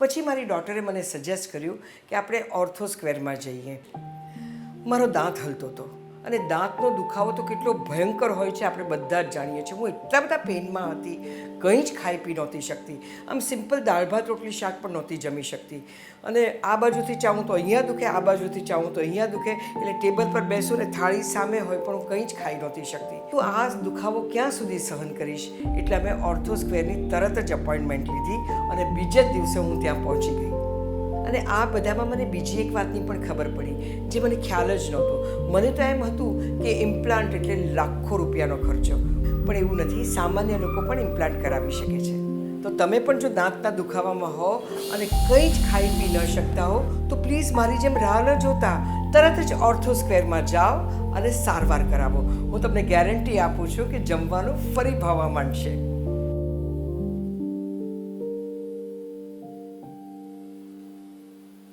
પછી મારી ડોટરે મને સજેસ્ટ કર્યું કે આપણે ઓર્થો સ્ક્વેરમાં જઈએ. મારો દાંત હલતો હતો અને દાંતનો દુખાવો તો કેટલો ભયંકર હોય છે આપણે બધા જ જાણીએ છીએ. હું એટલા બધા પેઇનમાં હતી, કંઈ જ ખાઈ પી નહોતી શકતી. આમ સિમ્પલ દાળ ભાત રોટલી શાક પણ નહોતી જમી શકતી. અને આ બાજુથી ચાહું તો અહીંયા દુખે, આ બાજુથી ચાહું તો અહીંયા દુખે. એટલે ટેબલ પર બેસું ને થાળી સામે હોય પણ હું કંઈ જ ખાઈ નહોતી શકતી. તો આ દુખાવો ક્યાં સુધી સહન કરીશ? એટલે અમે ઓર્થો સ્ક્વેરની તરત જ અપોઇન્ટમેન્ટ લીધી અને બીજે જ દિવસે હું ત્યાં પહોંચી ગઈ. અને આ બધામાં મને બીજી એક વાતની પણ ખબર પડી જે મને ખ્યાલ જ નહોતો. મને તો એમ હતું કે ઇમ્પ્લાન્ટ એટલે લાખો રૂપિયાનો ખર્ચો, પણ એવું નથી. સામાન્ય લોકો પણ ઇમ્પ્લાન્ટ કરાવી શકે છે. તો તમે પણ જો દાંતના દુખાવામાં હો અને કંઈ જ ખાઈ પી ન શકતા હો તો પ્લીઝ મારી જેમ રાહ ન જોતા તરત જ ઓર્થો સ્ક્વેરમાં જાઓ અને સારવાર કરાવો. હું તમને ગેરંટી આપું છું કે જમવાનું ફરી ભાવવા માંડશે.